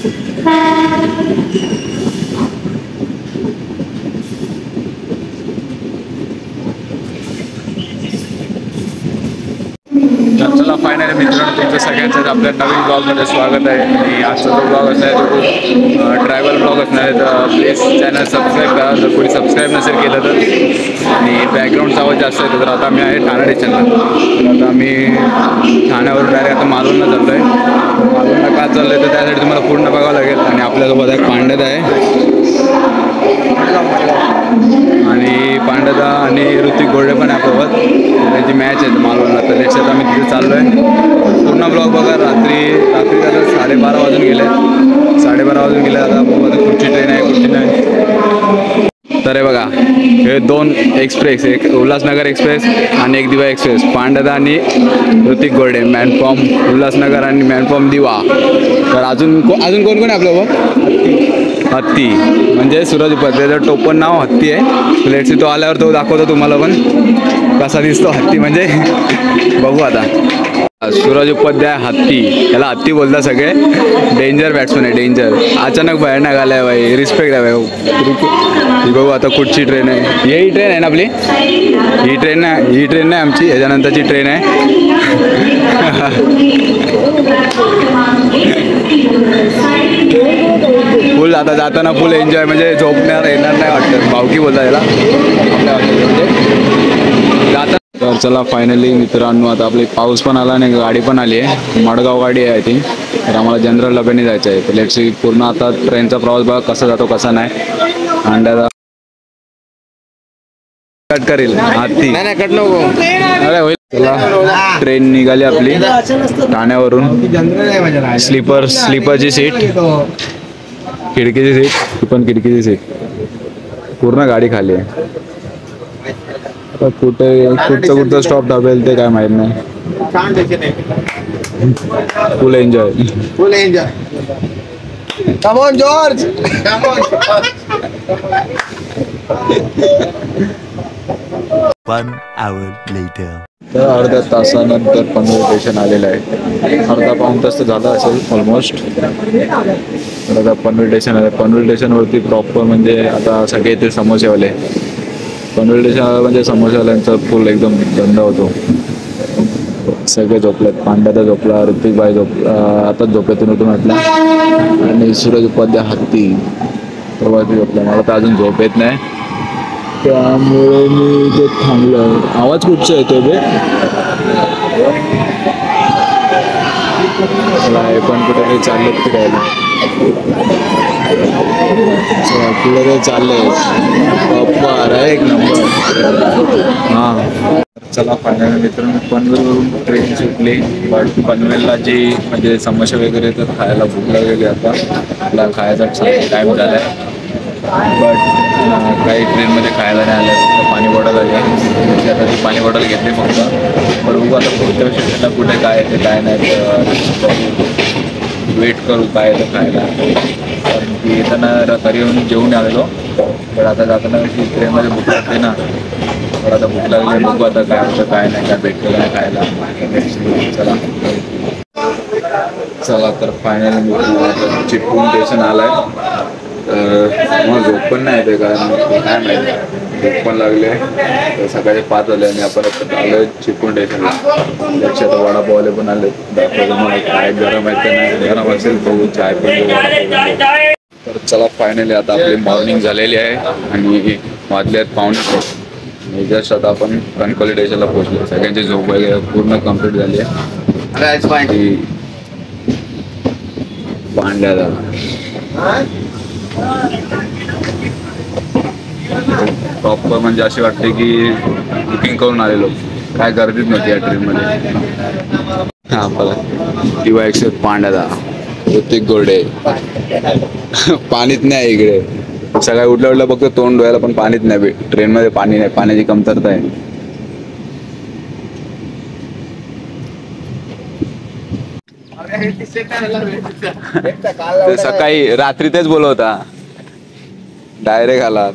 चला फायनली मित्रांनो तुमचं सगळ्यांचं आपल्या नवीन ब्लॉगमध्ये स्वागत आहे. आणि आजचा जो ब्लॉग असणार आहे तो ट्रॅव्हल ब्लॉग असणार आहे. तर प्लीज चॅनल सबस्क्राईब करा जर कोणी सबस्क्राईब नसेल केलं तर. आणि बॅकग्राऊंडचा आवाज जास्त येतो. तर आता मी आहे ठाणे स्टेशनला. तर आता मी ठाण्यावरून डायरेक्ट आता मालवणला चाललो आहे. मालवणला का चाललो आहे तर त्यासाठी तुम्हाला पूर्ण बघावं लागेल. आणि आपल्यासोबत एक पांडत आहे आणि पांडदा आणि ऋतिक गोल्डे पण आहे आपल्यासोबत. त्यांची मॅच आहे मालवणला. तर नेक्स्ट आता आम्ही तिथे चाललो आहे. पूर्ण ब्लॉग बघा. रात्री आता 12:30 वाजून गेले. 12:30 वाजून गेले. आता कुठची ट्रेन आहे कुठची नाही. तर हे बघा हे 2 एक्सप्रेस, एक उल्हासनगर एक्सप्रेस आणि एक दिवा एक्सप्रेस. पांडदा आणि ऋतिक गोल्डे मॅन फ्रॉम उल्हासनगर आणि मॅन फ्रॉम दिवा. तर अजून कोण कोण आहे आपल्यासोबत? हत्ती म्हणजे सूरज उपाध्यायचं टोपण नाव हत्ती आहे. लेट्स तो आल्यावर तो दाखवतो तुम्हाला पण कसा दिसतो हत्ती. म्हणजे बघू आता. सूरज उपाध्याय हत्ती, त्याला हत्ती बोलतात सगळे. डेंजर बॅट्समॅन आहे, डेंजर. अचानक भयानक आलाय भाई, रिस्पेक्ट आहे भाई. बघू आता कुठची ट्रेन आहे. ही ट्रेन आहे ना आपली. ही ट्रेन नाही आमची, ह्याच्यानंतरची ट्रेन आहे. फुल आता जाताना फुल एन्जॉय, म्हणजे झोपणार येणार नाही वाटतं. भावकी बोलता याला म्हणजे जाता. तर चला फायनली मित्रांनो आता आपली पाऊस पण आला आणि गाडी पण आली आहे. मडगाव गाडी आहे ती. तर आम्हाला जनरल डब्याने जायचं आहे. तर लेट्स सी पूर्ण आता ट्रेनचा प्रवास बघा कसा जातो कसा नाही. अंड्याचा कट करेल हत्ती नाही कट नको. अरे होईल. चला ट्रेन निघाली आपली ठाण्यावरून. स्लीपरची सीट, खिडकीची सीट, ती पण खिडकीची सीट. पूर्ण गाडी खाली आहे. कुठचं स्टॉप दाबेल ते काय माहित नाही. फुल enjoy, full enjoy. Come on George, come on. 1 hour later. तर अर्ध्या तासानंतर पनवेल स्टेशन आलेलं आहे. अर्धा पाऊण तास तर झाला असेल ऑलमोस्ट. तर आता पनवेल स्टेशन आहे. पनवेल स्टेशनवरती प्रॉपर म्हणजे आता सगळे इथे समोसेवाले. पनवेल स्टेशन म्हणजे समोसेवाल्यांचा फुल एकदम धंदा होतो. सगळे झोपलेत. पांड्यादा झोपला, ऋतिकबाई झोपला, आताच झोपेतून उठून म्हटला. आणि सूरज उपाध्याय हत्ती प्रवासी झोपला. मला तर अजून झोप येत नाही, त्यामुळे मी इथे थांबलो आहे. आवाज कुठचा येतोय बे? हे पण कुठेतरी चाललेत फिरायला. कुठे चालले पप्पा एक नंबर. हां चला फायनल मित्रांनो पनवेलवरून ट्रेन सुटली. बट पनवेलला जी म्हणजे समोसे वगैरे तर खायला भूक लागलेली. आता आपला खायचा टाईम झाला आहे. बट काही ट्रेनमध्ये खायला नाही आलं. फक्त पाणी बॉटल आली आहे. आता ती पाणी बॉटल घेतली फक्त. पण बघू आता पुढच्या स्टेशनला कुठे काय येते काय नाही. वेट करू काय येतं खायला. कारण की येताना घरी येऊन जेवून आलेलो. पण आता जाताना ट्रेनमध्ये भूक लागते ना. पण आता भूक लागली. बघू आता काय होतं काय नाही, काय भेटलं नाही खायला. चला चला तर फायनल चिपळूण स्टेशन आलं आहे. तर मग झोप पण नाही येते कारण काय माहिती भूक पण लागले. तर सकाळी 5 वाजले आणि आपण आलो चिपळूण स्टेशनला. त्याच्यात वडापावले पण आले. दाखवतो मला काय गरम आहे का नाही. गरम असेल बघू चाय पण. तर चला फायनली आता आपली मॉर्निंग झालेली आहे आणि वाजले आहेत 5:45. जस्ट आता आपण कणकवली स्टेशनला पोहोचलो. सगळ्यांची झोप वगैरे पूर्ण कंप्लीट झाली आहे. पांड्याला प्रॉपर म्हणजे अशी वाटते की बुकिंग करून आलेलो. काय गर्दीच नव्हती या ट्रेनमध्ये. हा बघा दिवा एक्सप्रेस पांड्याला ऋतिक गोल्डे. पाणीच नाही इकडे. सकाळी उठल्या बघतो तोंड धुवायला पण पाणीच नाही. ट्रेनमध्ये पाणी नाही, पाण्याची कमतरता आहे. ते सकाळी रात्री तेच बोलवता डायरेक्ट आला.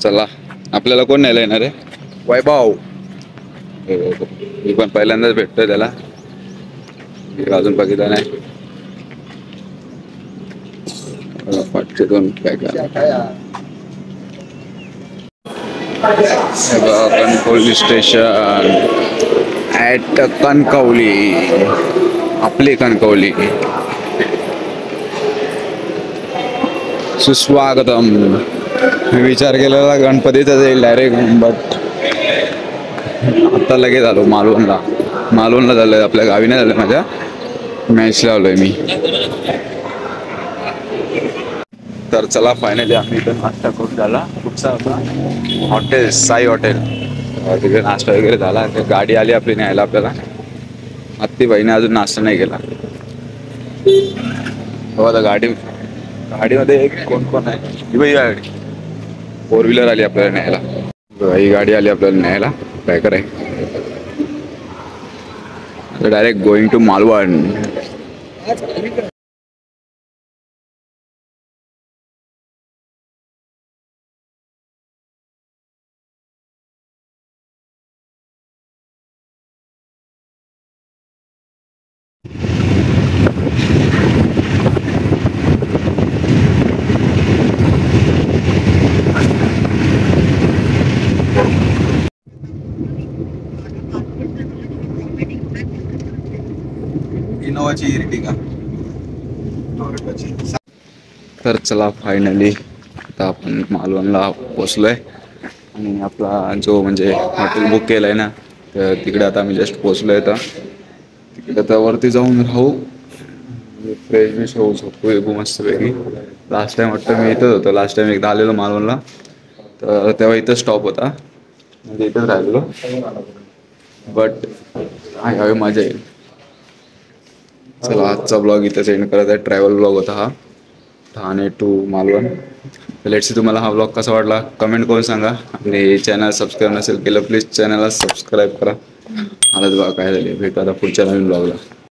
चला आपल्याला कोण न्यायला येणार आहे? वैभव. मी पण पहिल्यांदाच भेटतोय त्याला, अजून बघितलं नाही. फाटचे 2 pack Kankavli station at Kankavli, आपली कणकवली. सुस्वागतम. मी विचार केलेला गणपतीचा जाईल डायरेक्ट, बट आता लगेच आलो मालवणला झालंय, आपल्या गावी नाही झालं, माझ्या मॅचला आलोय मी. तर चला फायनली आम्ही इथं नाश्ता करून झाला. कुठचा होता? Hotel Sai hotel. तिथे नाश्ता वगैरे झाला. गाडी आली आपली न्यायला आपल्याला. आत्तीबाईने अजून नाश्ता नाही केला. हो आता गाडीमध्ये कोण कोण आहे? ही बाई गाडी 4 व्हीलर आली आपल्याला न्यायला. ही गाडी आली आपल्याला न्यायला. पॅकर आहे. Direct going to Malvan. इनोवाची इर्टिगा. तर चला फायनली आता आपण मालवणला पोचलोय आणि आपला जो म्हणजे हॉटेल बुक केलंय ना, तर तिकडे आता आम्ही जस्ट पोचलोय. तर तिकडे आता वरती जाऊन राहू, फ्रेश होऊ शकतो मस्तपैकी. लास्ट टाइम वाटतं मी इथंच होतो. लास्ट टाइम एकदा आलेलो मालवणला, तर तेव्हा इथं स्टॉप होता, म्हणजे इथंच राहिलेलो. बट हवी मजा येईल. चला आजचा ब्लॉग इथंच एंड करत आहे. ट्रॅव्हल ब्लॉग होता हा, Thane to Malvan. Let's see तुम्हाला हा ब्लॉग कसा वाटला कमेंट करून सांगा. आणि चॅनल सबस्क्राईब नसेल केलं प्लीज चॅनलला सबस्क्राईब करा. आलाच बघा काय झाले. भेटू आता पुढच्या नवीन ब्लॉगला.